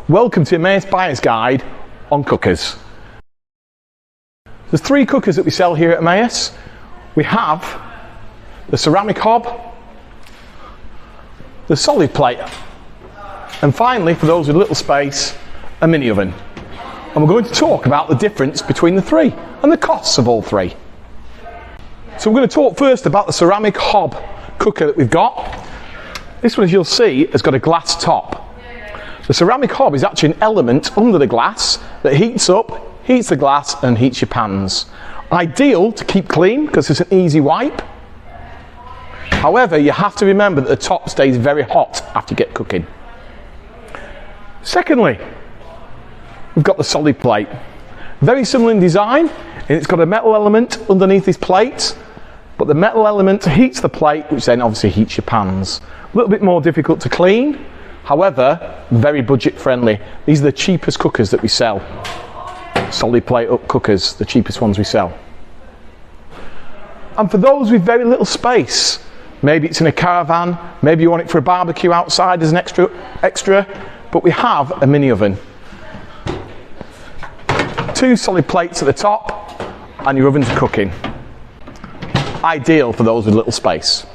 Welcome to Emmaus Buyer's Guide on cookers. There's 3 cookers that we sell here at Emmaus. We have the ceramic hob, the solid plate, and finally, for those with little space, a mini oven. And we're going to talk about the difference between the 3 and the costs of all 3. So we're going to talk first about the ceramic hob cooker that we've got. This one, as you'll see, has got a glass top. The ceramic hob is actually an element under the glass that heats up, heats the glass and heats your pans. Ideal to keep clean because it's an easy wipe. However, you have to remember that the top stays very hot after you get cooking. Secondly, we've got the solid plate. Very similar in design, and it's got a metal element underneath this plate, but the metal element heats the plate, which then obviously heats your pans. A little bit more difficult to clean, however, very budget friendly. These are the cheapest cookers that we sell. Solid plate up cookers, the cheapest ones we sell. And for those with very little space, maybe it's in a caravan, maybe you want it for a barbecue outside as an extra, but we have a mini oven. 2 solid plates at the top and your oven's cooking. Ideal for those with little space.